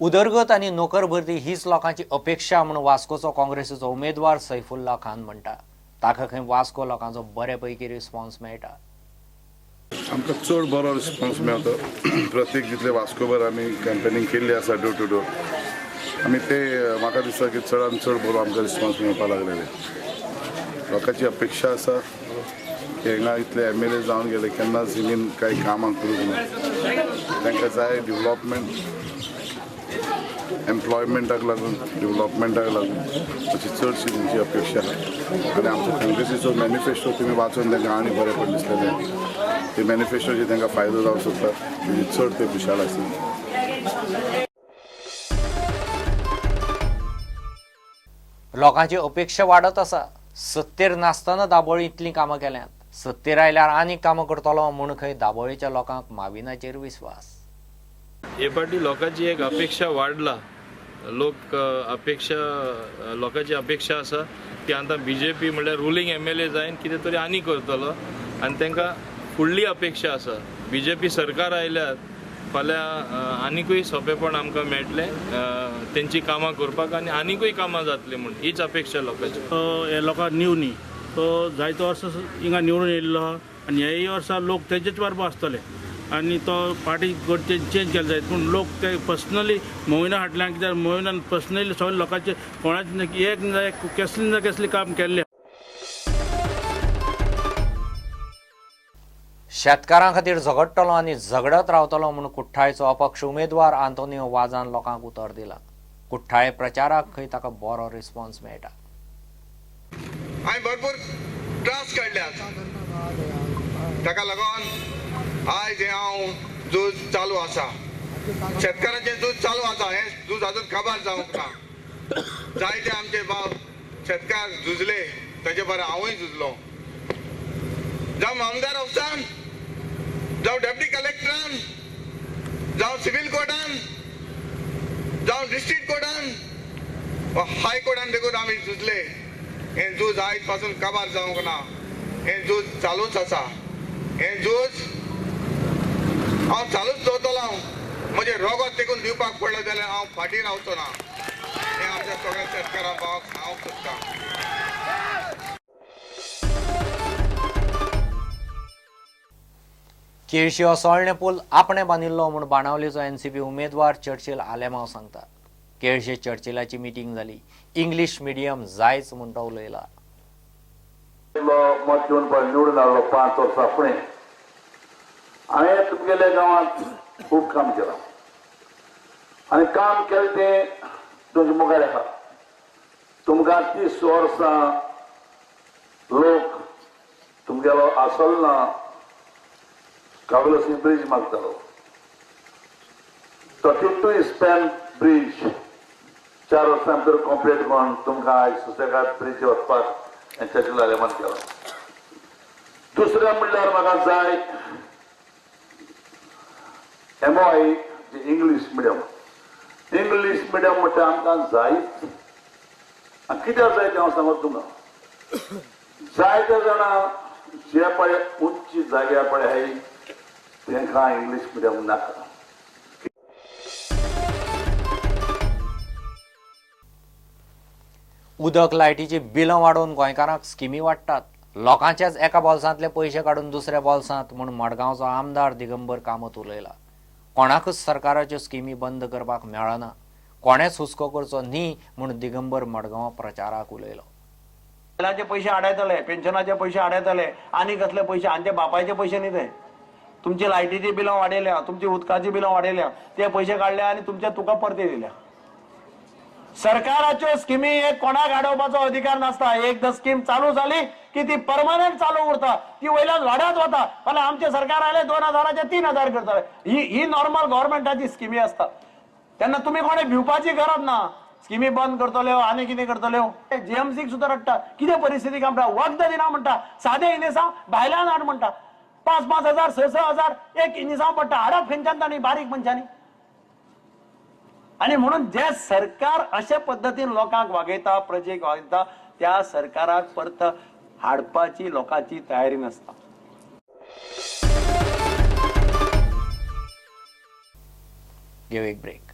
उदरगत आणि नोकर भरती हीच लोकांची अपेक्षा म्हणून वास्कोचो काँग्रेसीचो उमेदवार सैफुल्ला खान म्हणटा. ताका खंय वास्को लोकांचो बऱ्यापैकी रिस्पॉन्स मेळटा. आमकां चड बरो रिस्पॉन्स मेळटा. प्रत्येक जितले वास्कोभर आमी कॅम्पेनींग केल्ली आसा डोर टू डोर. आमी ते म्हाका दिसता की चडांत चड बरो आमकां रिस्पॉन्स मेळपाक लागलेले. लोकांची अपेक्षा आसा की हांगा इतले MLA जावन गेले केन्नाच हिणीन कांय कामां करूंक ना. तांकां जाय डेव्हलपमेंट, एम्प्लॉयमेंटाक लागून, डेव्हलपमेंटाक लागून अशी चडशी तेंची अपेक्षा आहा. आनी आमच्या काँग्रेसीचो मॅनिफेस्टो तुमी वाचून तांकां आनी बरें दिसलेलें. ते मॅनिफेस्टोची तांकां फायदो जावंक शकता. तेजी चड ते खुशाल आसा. लोकांची अपेक्षा वाडत आसा. सत्तेर नासतना दाबोळी इतलीं कामां केल्यांत. सत्तेर आयल्यार आनीक कामां करतलो म्हूण खंय दाबोळीच्या लोकांक माविनाचेर विस्वास. हे फाटी लोकांची एक अपेक्षा वाडला. लोकांची अपेक्षा आसा की आतां BJP म्हणल्यार रुलींग MLA जायन कितें तरी आनी करतलो आनी तांकां फुडली अपेक्षा आसा. BJP सरकार आयल्यार फाल्यां आनिकूय सोंपेपण आमकां मेळटलें तेंची कामां करपाक आनी आनिकूय कामां जातलीं म्हूण हीच अपेक्षा लोकांची. हे लोकांक न्यू न्ही तो जायतो वर्स हिंगा निवडून येयल्लो आहा आनी हेय वर्सा लोक तेजेच बारबो आसतले आनी तो पार्टी चेंज केले जायत पूण लोक ते पर्सनली मोविना हाटल्यान कित्याक मोविनान पर्सनली सगळे लोकांचे कोणाचे एक कसली ना कसली काम केल्ले. शेतकारां खातीर झगडटलो आनी झगडत रावतलो म्हूण कुठ्ठाळेचो अपक्ष उमेदवार आंतोनियो वाझान लोकांक उतर दिला. कुठ्ठाळे प्रचाराक खंय ताका बरो रिस्पॉन्स मेळटा. हांवें भरपूर त्रास काडल्यात. ताका लागून आयज हांव झूज चालू आसा. शेतकारांचें झूज चालू आसा. हें झूज अजून खबर जावंक ना. जायते आमचे भाव शेतकार झुजले ताचे बरें हांवूय झुजलो. जावं आमदार ऑफिसान, जावं डेप्युटी कलेक्टरान, जावं सिव्हिल कोर्टान, जावं डिस्ट्रिक्ट कोर्टान वा हायकोर्टान देखून आमी झुजले. हें झूज आयज पासून काबार जावंक ना. हें झूज चालूच आसा. हें झूज हांव चालूच दवरतलो. म्हजे रोगोत देखून दिवपाक पडले जाल्यार हांव फाटीं रावचो ना. हें आमच्या सगळ्या शेतकारां भावाक सांगूंक सोदतां. केळशी हो सोळणे पूल आपणे बांदिल्लो म्हूण बाणावलेचो NCP उमेदवार चर्चिल आलेमांव सांगता. केळशे चर्चिलाची मिटींग जाली. इंग्लीश मिडियम जायच म्हूण तो उलयला. मत घेवन निवडून हाडलो 5 वर्सां फुडें. हांवें तुमगेल्या गांवांत खूब काम केलां आनी काम केलें तें तुमचे मुखार आसा. तुमकां 30 वर्सां लोक तुमगेलो आसलना कावलो सिंह ब्रिज मागतालो. तो 32 स्पॅन ब्रिज 4 वर्सां भितर कंप्लीट करून तुमकां आयज सुसेगाद ब्रिज वचपाक चर्चिल आलेमान केला. दुसरें म्हणल्यार म्हाका जाय MOI English medium. English medium म्हणटा आमकां जायच. कित्याक जाय तें हांव सांगत तुमकां. जायते जाणां जे पळय उंच जाग्यार पळय हाय तांकां इंग्लीश मिडियम नाका. उदक लायटीची बिलां वाडोवन गोंयकारांक स्किमी वाडटात. लोकांच्याच एका बॉल्सांतले पयशे काडून दुसऱ्या बॉल्सांत म्हूण मडगांवचो आमदार दिगंबर कामत उलयला. कोणाकच सरकाराच्यो स्किमी बंद करपाक मेळना. कोणेच हुस्को करचो न्ही म्हूण दिगंबर मडगांव प्रचाराक उलयलो. बिलाचे पैसे आडायतले, पेन्शनाचे पैसे आडायतले, आनी कसले पैसे आनी ते बापायचे पैसे न्ही. ते तुमची लायटीची बिलां वाडयल्या, तुमची उदकाची बिलां वाडयल्या, ते पैसे काडले आनी तुमच्या तुका परते दिल्या. सरकाराच्यो स्किमी एक कोणाक आडोवपाचो अधिकार नासता. एकदा स्कीम चालू जाली की ती परमनंट चालू उरता. ती वयल्यान वाडत वता. फाल्यां आमचे सरकार आयले 2000चे 3000 करतले. ही नॉर्मल गव्हर्नमेंटाची स्किमी आसता. तेन्ना तुमी कोणे भिवपाची गरज ना. स्किमी बंद करतल्यो आनी कितें खंयतल्यो. GMCक सुद्दां रडटा. कितें परिस्थिती कामटा वखद दिना म्हणटा. सादे इनेसां भायल्यान हाड म्हणटा. 5-5 हजार 6-6 हजार एक इनेसां पडटा. हाडप खंयच्यान तांणी बारीक मनशांनी. आणि म्हणून जे सरकार अशा पद्धतीन लोकांक वागयता, प्रजेक वागयता, त्या सरकाराक परत हाडपाची लोकांची तयारी नसता. Give a break.